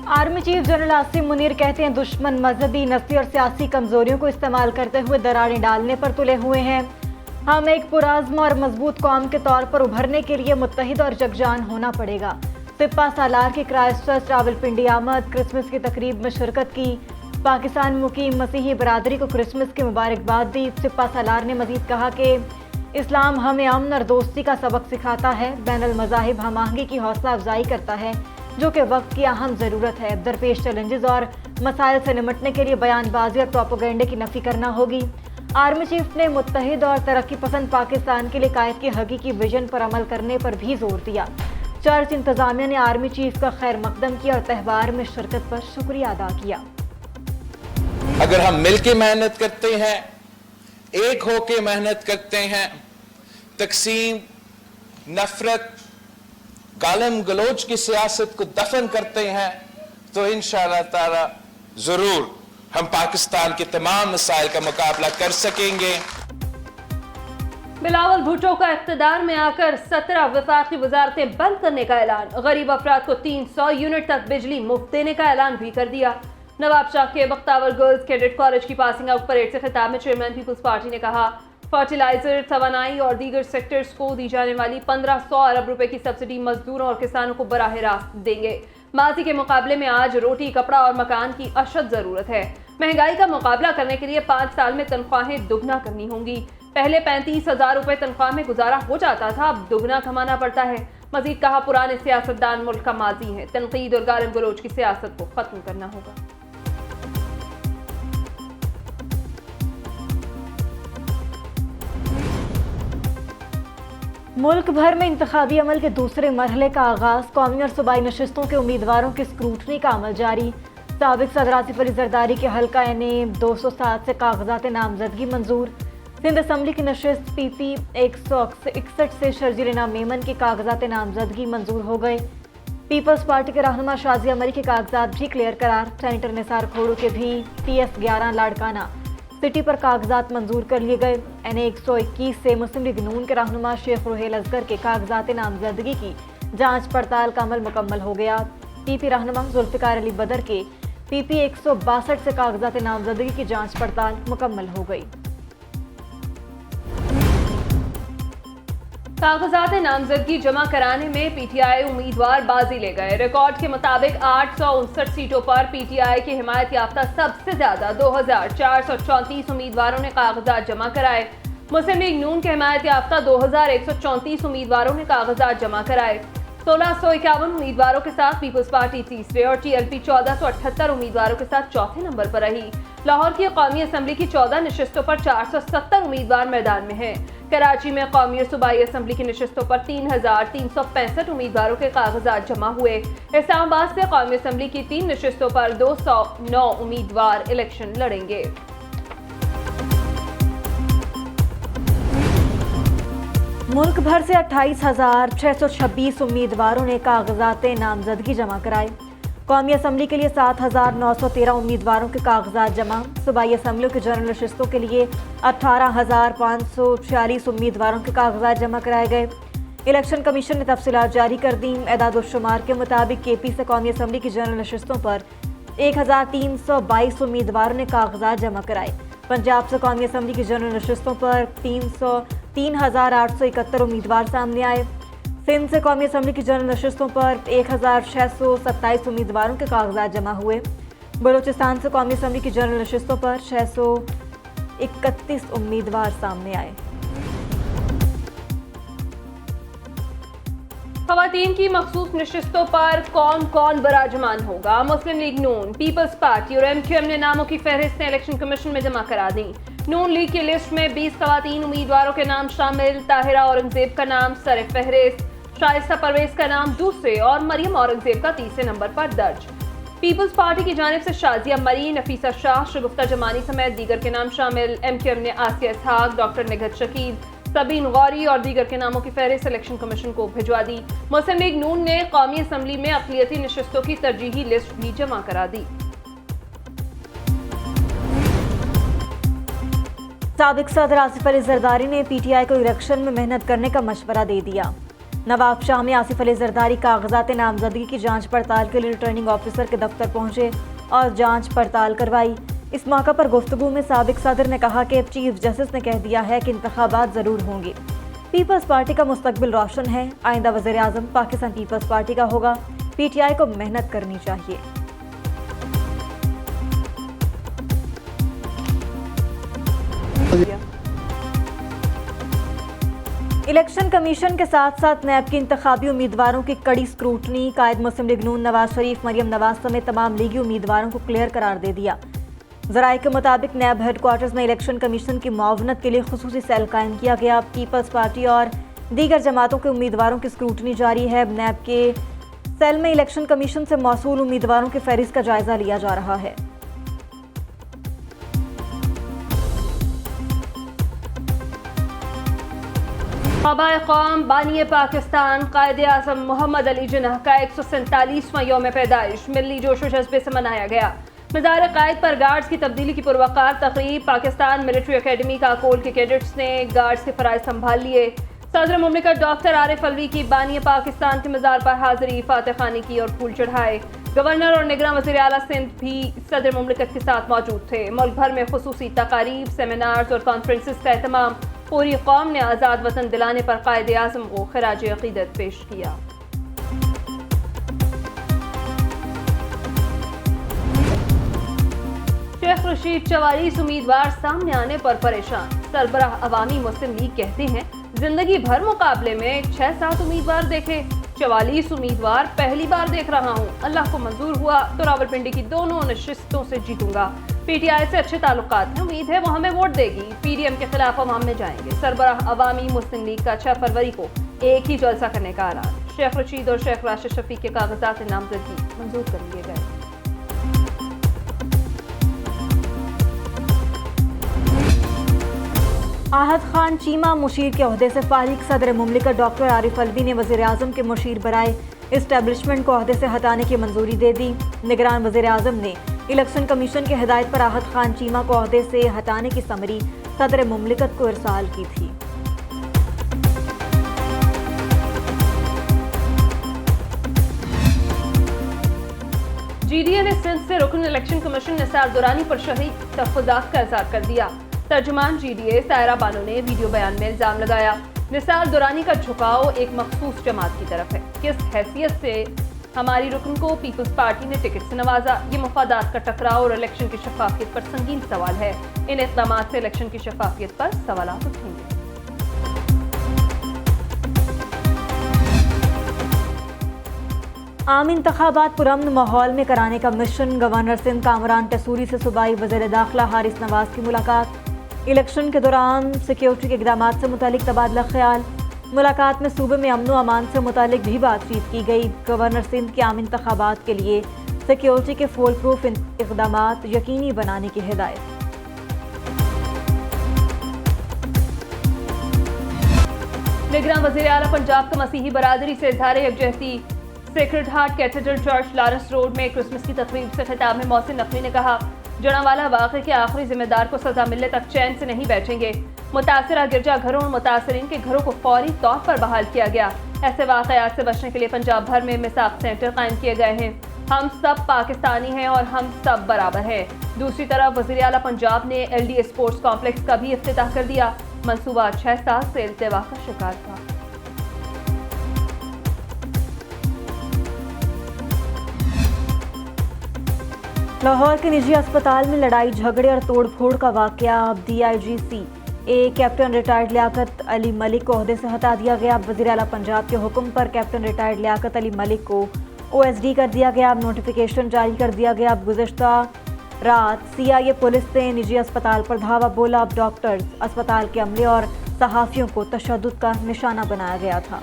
Army chief general Asim Munir कहते हैं दुश्मन मजहबी, नस्ली और सियासी कमजोरियों को इस्तेमाल करते हुए दरारें डालने पर तुले हुए हैं। हम एक पुराज़्म और मजबूत कौम के तौर पर उभरने के लिए मुत्तहिद और जगजान होना पड़ेगा। सिपा सालार की क्राइस्टचर्च रावलपिंडी आमद, क्रिसमस की तकरीब में शिरकत की। पाकिस्तान मुकीम मसीही बरादरी को क्रिसमस की मुबारकबाद दी। सिपा सालार ने मजीद कहा कि इस्लाम हमें अमन और दोस्ती का सबक सिखाता है, बैनुल मज़ाहिब हम आहंगी की हौसला अफजाई करता है, जो कि वक्त की अहम ज़रूरत है। दरपेश चैलेंजेस और मसाइल से निमटने के लिए बयानबाजी और प्रोपेगेंडे की नफ़ी करना होगी। आर्मी चीफ ने मुत्तहिद और तरक्की पसंद पाकिस्तान के लिए कायद की हकीकी विजन पर अमल करने पर भी जोर दिया। चर्च इंतज़ामिया ने आर्मी चीफ का खैर मकदम किया और त्यौहार में शिरकत पर शुक्रिया अदा किया। अगर हम मिलकर मेहनत करते हैं, एक होके मेहनत करते हैं, तकसीम, नफरत, गालम गलोच की सियासत को दफन करते हैं, तो इंशाअल्लाह ताला जरूर हम पाकिस्तान के तमाम मसाइल का मुकाबला कर सकेंगे। बिलावल भुट्टो का इख्तिदार में आकर 17 वफाकी वजारतें बंद करने का ऐलान। गरीब अफराद को 300 यूनिट तक बिजली मुफ्त देने का ऐलान भी कर दिया। नवाब शाह के बख्तावर गर्ल्स कैडेट कॉलेज की पासिंग आउट परेड से खिताब में चेयरमैन पीपल्स पार्टी ने कहा, फर्टिलाइजर, तवानाई और दीगर सेक्टर्स को दी जाने वाली 1500 अरब रुपए की सब्सिडी मजदूरों और किसानों को बराह रास्त देंगे। माजी के मुकाबले में आज रोटी, कपड़ा और मकान की अशद जरूरत है। महंगाई का मुकाबला करने के लिए 5 साल में तनख्वाहें दुगना करनी होंगी। पहले 35,000 रुपए तनख्वाह में गुजारा हो जाता था, अब दुगना कमाना पड़ता है। मजीद कहा, पुराने सियासतदान मुल्क का माजी है, तनकीद और गालिब गलोच की सियासत को खत्म करना होगा। मुल्क भर में इंतखाबी अमल के दूसरे मरहले का आगाज। कौमी और सूबाई नशिस्तों के उम्मीदवारों की स्क्रूटनी का अमल जारी। साबिक सदर आसिफ अली जरदारी के हल्का NA 207 से कागजात नामजदगी मंजूर। सिंध असम्बली की नशिस्त PP 161 से शर्जील इनाम मेमन के कागजात नामजदगी मंजूर हो गए। पीपल्स पार्टी के रहनुमा शाजिया मरी के कागजात भी क्लियर करार। सेनेटर निसार खोड़ू के भी TS 11 लाड़काना सिटी पर कागजात मंजूर कर लिए गए। NA 121 से मुस्लिम लीग नून के रहनुमा शेख रुहेल असगर के कागजात नामजदगी की जांच पड़ताल का अमल मुकम्मल हो गया। PP रहनुमा जुल्फिकार अली बदर के PP 162 से कागजात नामजदगी की जांच पड़ताल मुकम्मल हो गई। कागजात नामजदगी जमा कराने में PTI उम्मीदवार बाजी ले गए। रिकॉर्ड के मुताबिक 859 सीटों पर PTI की हिमायत याफ्ता सबसे ज्यादा 2434 उम्मीदवारों ने कागजात जमा कराए। मुस्लिम लीग नून के हिमायत याफ्ता 2134 उम्मीदवारों ने कागजात जमा कराए। 1651 उम्मीदवारों के साथ पीपल्स पार्टी तीसरे और TLP 1478 उम्मीदवारों के साथ चौथे नंबर पर रही। लाहौर की कौमी असम्बली की 14 नशिस्तों पर 470 उम्मीदवार मैदान में हैं। कराची में कौमी और सूबाई असम्बली की नशिस्तों पर 3365 उम्मीदवारों के कागजात जमा हुए। इस्लामाबाद से कौमी असम्बली की 3 नशिस्तों पर 209 उम्मीदवार इलेक्शन लड़ेंगे। मुल्क भर से 28,626 उम्मीदवारों ने कागजात नामजदगी जमा कराए। कौमी असम्बली के लिए 7,913 उम्मीदवारों के कागजात जमा। सूबाई असम्बलियों की जनरल नशिस्तों के लिए 18,546 उम्मीदवारों के कागजात जमा कराए गए। इलेक्शन कमीशन ने तफसीलात जारी कर दी। एदाद-उश-शुमार के मुताबिक KP से कौमी असम्बली की जनरल नशिस्तों पर 1,322 उम्मीदवारों ने कागजात जमा कराए। पंजाब से कौमी असम्बली की जनरल नशिस्तों पर 3,871 उम्मीदवार सामने आए। सिंध से कौमी असम्बली की जनरल नशिस्तों पर 1,627 उम्मीदवारों के कागजात जमा हुए। बलूचिस्तान से कौमी असम्बली की जनरल नशिस्तों पर 631 उम्मीदवार सामने आए। खवातीन की मखसूस नशिस्तों पर कौन कौन बराजमान होगा? मुस्लिम लीग नून, पीपल्स पार्टी और MQM ने नामों की फहरिस्तें इलेक्शन कमीशन में जमा करा दी। नून लीग की लिस्ट में 20 खवातीन उम्मीदवारों के नाम शामिल। ताहिरा औरंगजेब का नाम सर फहरिस्त, शाइस्ता परवेज का नाम दूसरे और मरियम औरंगजेब का तीसरे नंबर पर दर्ज। पीपल्स पार्टी की जानिब से शाजिया मरी, नफीसा शाह, शगुफ्ता जमानी समेत दीगर के नाम शामिल। MQM ने आसिया इसहाक, डॉक्टर निगहत शकील, सबीन गौरी और दीगर के नामों की फहरिस्त इलेक्शन कमीशन को भिजवा दी। मुस्लिम लीग नून ने कौमी असम्बली में अक़लियती नशिस्तों की तरजीही लिस्ट भी जमा करा दी। साबिक सदर आसिफ अली जरदारी ने PTI को इलेक्शन में मेहनत करने का मशवरा दे दिया। नवाब शाह में आसिफ अली जरदारी कागजात नामजदगी की जांच पड़ताल के लिए रिटर्निंग ऑफिसर के दफ्तर पहुंचे और जांच पड़ताल करवाई। इस मौका पर गुफ्तगू में साबिक सदर ने कहा कि चीफ जस्टिस ने कह दिया है कि इंतखाबात ज़रूर होंगे। पीपल्स पार्टी का मुस्तकबिल रोशन है, आइंदा वज़ीर आज़म पाकिस्तान पीपल्स पार्टी का होगा। पीटीआई को मेहनत करनी चाहिए। इलेक्शन कमीशन के साथ साथ नैब के इंतखाबी उम्मीदवारों की कड़ी स्क्रूटनी, कायद मुस्लिम लीग नून नवाज शरीफ, मरियम नवाज समेत तमाम लीगी उम्मीदवारों को क्लियर करार दे दिया। ज़राए के मुताबिक नैब हेडक्वार्टर्स में इलेक्शन कमीशन की मुआवनत के लिए खुसूसी सेल कायम किया गया। पीपल्स पार्टी और दीगर जमातों के उम्मीदवारों की स्क्रूटनी जारी है। नैब के सेल में इलेक्शन कमीशन से मौसूल उम्मीदवारों की फहरिस्त का जायजा लिया जा रहा है। आबाए कौम बानी पाकिस्तान कायद आज़म मोहम्मद अली जिन्ना का 147वां यौम पैदाइश मिली जोश व जज्बे से मनाया गया। मज़ार कायद पर गार्ड्स की तब्दीली की पुरवकार तकरीब। पाकिस्तान मिलिट्री एकेडमी काकोल के कैडेट्स ने गार्ड्स के फ़राइज़ संभाल लिए। सदर मुमलिकत डॉक्टर आरिफ अलवी की बानी पाकिस्तान के मज़ार पर हाज़री, फातह खानी की और फूल चढ़ाए। गवर्नर और निगरान वज़ीर आला सिंध भी सदर मुमलिकत के साथ मौजूद थे। मुल्क भर में खुसूसी तकारीब, सेमिनार्स और कॉन्फ्रेंसेस का एहतमाम। पूरी कौम ने आज़ाद वतन दिलाने पर कायद आज़म को खिराज अक़ीदत पेश किया। शेख रशीद 44 उम्मीदवार सामने आने पर परेशान। सरबराह अवामी मुस्लिम लीग कहते हैं जिंदगी भर मुकाबले में 6-7 उम्मीदवार देखे, 44 उम्मीदवार पहली बार देख रहा हूँ। अल्लाह को मंजूर हुआ तो रावलपिंडी की दोनों नशिस्तों से जीतूंगा। पीटीआई से अच्छे ताल्लुकात हैं, उम्मीद है वो हमें वोट देगी। पीडीएम के खिलाफ अवाम में जाएंगे। सरबराह अवामी मुस्लिम लीग का 6 फरवरी को एक ही जलसा करने का ऐलान। शेख रशीद और शेख राशिद शफीक के कागजात नामजदगी मंजूर कर लिए गए। आहद खान चीमा मुशीर के ओहदे से फारिग। सदर मुमलिकत डॉक्टर आरिफ अलवी ने वज़ीर आज़म के मुशीर बराए इस्टेब्लिशमेंट को ओहदे से हटाने की मंजूरी दे दी। निगरान वज़ीर आज़म ने इलेक्शन कमीशन की हिदायत पर आहद खान चीमा को ओहदे से हटाने की समरी सदर मुमलिकत को इरसाल की थी। जीडीए ने सिंध से रुकन इलेक्शन कमीशन निसार दुरानी पर शहरी तहफ़्फ़ुज़ात का इज़हार कर दिया। तर्जुमान जीडीए सायरा बानो ने वीडियो बयान में इल्ज़ाम लगाया निसार दुरानी का झुकाव एक मखसूस जमात की तरफ है। किस हैसियत से हमारी रुकन को पीपल्स पार्टी ने टिकट से नवाजा? ये मफादात का टकराव और इलेक्शन की शफाफियत पर संगीन सवाल है। इन इक़दामात से इलेक्शन की शफाफियत पर सवालात उठेंगे। आम इंतखाबात पुरअमन माहौल में कराने का मिशन। गवर्नर सिंध कामरान टसूरी से सूबाई वज़ीर दाखिला हारिस नवाज की मुलाकात। इलेक्शन के दौरान सिक्योरिटी के इक़दाम से मुतालिक तबादला ख्याल। मुलाकात में सूबे में अमन व अमान से मुतालिक भी बातचीत की गई। गवर्नर सिंध के आम इंतखाबात के लिए सिक्योरिटी के फुल प्रूफ इक़दामात यकीनी बनाने की हिदायत। निगरान वज़ीर आला पंजाब का मसीही बरादरी से इज़हार यकजहती। Sacred heart cathedral church Lawrence road में क्रिसमस की तकरीब से खिताब में मोहसिन नकवी ने कहा जड़ांवाला वाक़े के आखिरी जिम्मेदार को सजा मिलने तक चैन से नहीं बैठेंगे। मुतासरा गिरजा घरों और मुतासरीन के घरों को फौरी तौर पर बहाल किया गया। ऐसे वाक़यात से बचने के लिए पंजाब भर में मिसाक सेंटर कायम किए गए हैं। हम सब पाकिस्तानी हैं और हम सब बराबर हैं। दूसरी तरफ वज़ीर आला पंजाब ने LDA स्पोर्ट्स कॉम्प्लेक्स का भी इफ्तिताह कर दिया। मंसूबा 6 साल से इल्तिवा का शिकार था। लाहौर के निजी अस्पताल में लड़ाई झगड़े और तोड़फोड़ का वाकया। अब DIGC captain retired Liaquat Ali Malik को ओहदे से हटा दिया गया। वज़ीर आला पंजाब के हुक्म पर कैप्टन रिटायर्ड लियाकत अली मलिक को OSD कर दिया गया। अब नोटिफिकेशन जारी कर दिया गया। अब गुज़िश्ता रात CIA पुलिस ने निजी अस्पताल पर धावा बोला। अब डॉक्टर्स, अस्पताल के अमले और सहाफ़ियों को तशद्दुद का निशाना बनाया गया था।